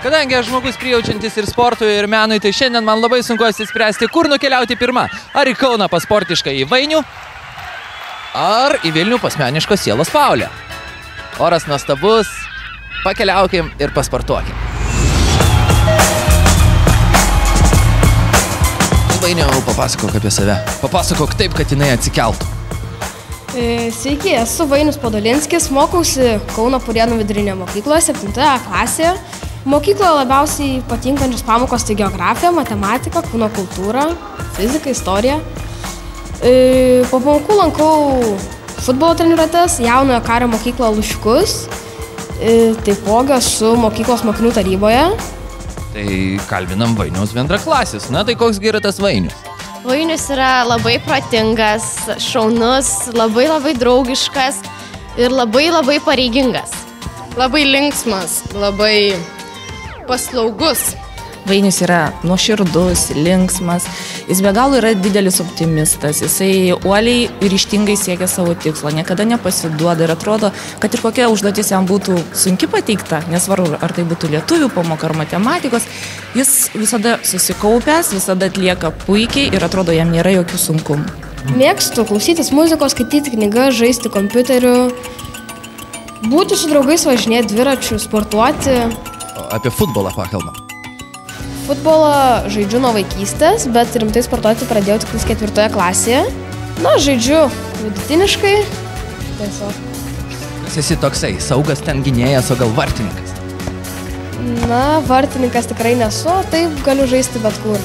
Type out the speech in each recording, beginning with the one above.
Kadangi aš žmogus prijaučiantis ir sportui, ir menui, tai šiandien man labai sunku apsispręsti, kur nukeliauti pirmą. Ar į Kauną pas sportišką į Vainių, ar į Vilnių pas meniškos sielos Paulę. Oras nuostabus, pakeliaukim ir pasportuokim. Vainiau, papasakok apie save. Papasakok taip, kad jinai atsikeltų. Sveiki, esu Vainius Podolinskis, mokausi Kauno Purėnų vidurinėje mokykloje, 7 klasėje. Mokykloje labiausiai patinkančios pamokos tai geografija, matematika, kūno kultūra, fizika, istorija. Po pamokų lankau futbolo treniruotes, jaunojo kario mokyklą Luškus, taipogi esu mokyklos mokinių taryboje. Tai kalbinam Vainiaus bendraklasis. Na, tai koks yra tas Vainius? Vainius yra labai protingas, šaunus, labai draugiškas ir labai pareigingas. Labai linksmas, labai paslaugus. Vainius yra nuoširdus, linksmas, jis be galo yra didelis optimistas, jisai uoliai ir ryžtingai siekia savo tikslo, niekada nepasiduoda ir atrodo, kad ir kokia užduotis jam būtų sunki pateikta, nesvarbu, ar tai būtų lietuvių pamoka ar matematikos, jis visada susikaupęs, visada atlieka puikiai ir atrodo, jam nėra jokių sunkumų. Mėgstu klausytis muzikos, skaityti knygas, žaisti kompiuteriu, būti su draugais, važinėti dviračiu, sportuoti. Apie futbolą pakalbam. Futbolą žaidžiu nuo vaikystės, bet rimtai sportuoti pradėjau tik 4 klasėje. Na, žaidžiu vidutiniškai. Tiesiog. Kas esi toksai? Saugas ten gynėjas, o gal vartininkas? Na, vartininkas tikrai nesu, taip galiu žaisti bet kur.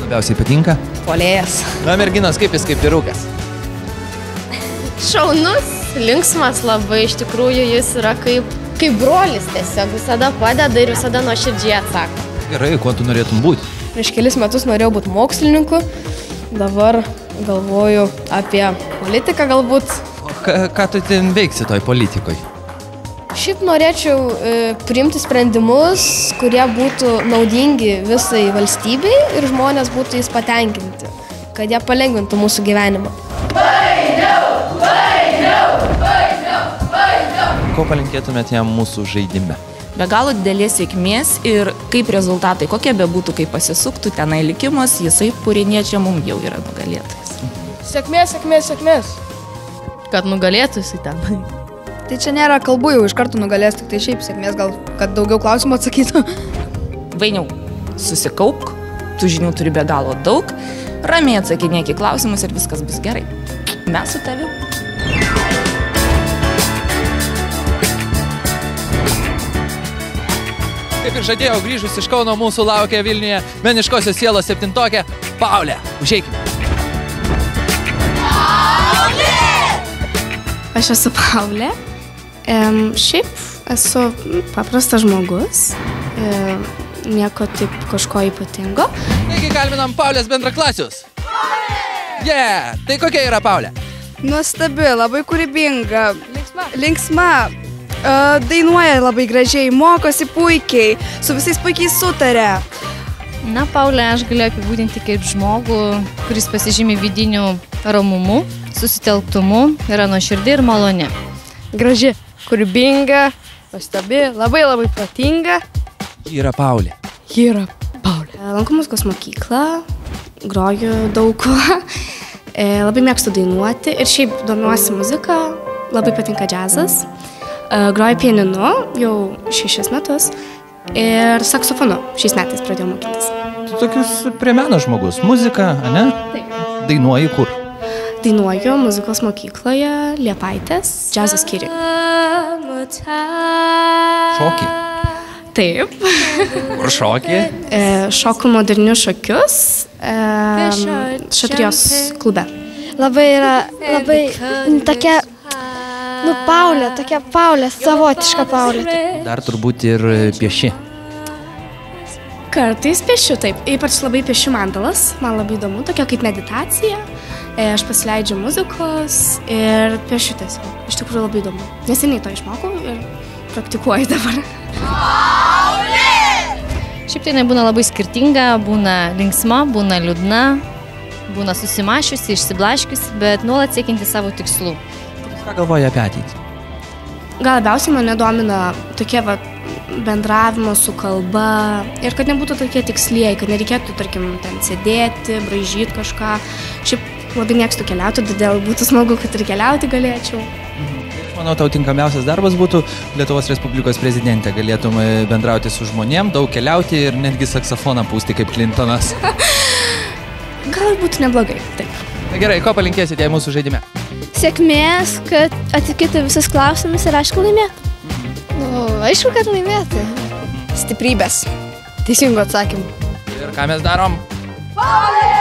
Labiausiai patinka? Puolėjas. Na, merginos, kaip jis kaip vyrukas? Šaunus, linksmas labai, iš tikrųjų jis yra kaip brolis tiesiog, visada padeda ir visada nuoširdžiai atsako. Gerai, kuo tu norėtum būti? Prieš kelis metus norėjau būti mokslininku, dabar galvoju apie politiką galbūt. O ką tu ten veiksi toj politikoj? Šiaip norėčiau priimti sprendimus, kurie būtų naudingi visai valstybei ir žmonės būtų jais patenkinti, kad jie palengvintų mūsų gyvenimą. Ko palinkėtumėt jam mūsų žaidime? Be galo didelės sėkmės ir kaip rezultatai, kokie bebūtų, kaip pasisuktų tenai likimas, jisai purėniečia mums jau yra nugalėtojas. Sėkmės. Kad nugalėtų jisai ten. Tai čia nėra kalbų, jau iš karto nugalės, tik tai šiaip sėkmės, gal kad daugiau klausimų atsakytų. Vainiau, susikaupk, tų žinių turi be galo daug, ramiai atsakinėk į klausimus ir viskas bus gerai. Mes su tavimi. Kaip ir žadėjau, grįžus iš Kauno mūsų laukia Vilniuje meniškosios sielos 7-tokė Paulė. Užeikime. Aš esu Paulė. Šiaip esu paprastas žmogus. Nieko taip kažko ypatingo. Taigi kalbinam Paulės bendraklasius. Yeah! Tai kokia yra Paulė? Nuostabi, labai kūrybinga, linksma. Dainuoja labai gražiai, mokosi puikiai, su visais puikiai sutarė. Na, Paulė, aš galiu apibūdinti kaip žmogų, kuris pasižymi vidiniu ramumu, susitelktumu, yra nuoširdi ir maloni. Graži, kūrybinga, nuostabi, labai protinga. Ji yra Paulė. Lankau muzikos mokyklą, groju daug kuo, labai mėgstu dainuoti ir šiaip domiuosi muziką, labai patinka džiazas. Groju pianinu jau 6 metus ir saksofonu šiais metais pradėjau mokytis. Tu tokius prie meno žmogus. Muzika, ane? Taip. Dainuoji kur? Dainuoju muzikos mokykloje Liepaitės džiazo skyriuje. Šoki? Taip. Kur šoki? Šoku modernius šokius Šatrijos klube. Labai tokia, Paulė, tokia Paulė, savotiška Paulė. Dar turbūt ir pieši. Kartais piešiu, taip. Ypač labai piešiu mandalas. Man labai įdomu, tokia kaip meditacija. Aš pasileidžiu muzikos ir piešiu tiesiog. Iš tikrųjų labai įdomu. Neseniai to išmokau ir praktikuoju dabar. Šiaip tai nebūna labai skirtinga, būna linksma, būna liūdna, būna susimašiusi, išsiblaškiusi, bet nuolat siekianti savo tikslų. Ką galvoji apie ateitį? gal labiausiai mane domina tokie va bendravimo su kalba ir kad nebūtų tokie tikslieji, kad nereikėtų, tarkim, ten sėdėti, braižyti kažką. Šiaip labai mėgstu keliauti, todėl būtų smagu, kad ir keliauti galėčiau. Manau, tau tinkamiausias darbas būtų Lietuvos Respublikos prezidentė. Galėtum bendrauti su žmonėm, daug keliauti ir netgi saksofoną pūsti kaip Clintonas. Gal būtų neblogai, taip. Na gerai, ko palinkėsite jai mūsų žaidime? Sėkmės, kad atsakyti visus klausimus ir aišku laimėti. Nu, aišku, kad laimėti. Stiprybės. Teisingų atsakymų. Ir ką mes darom? Pauliai!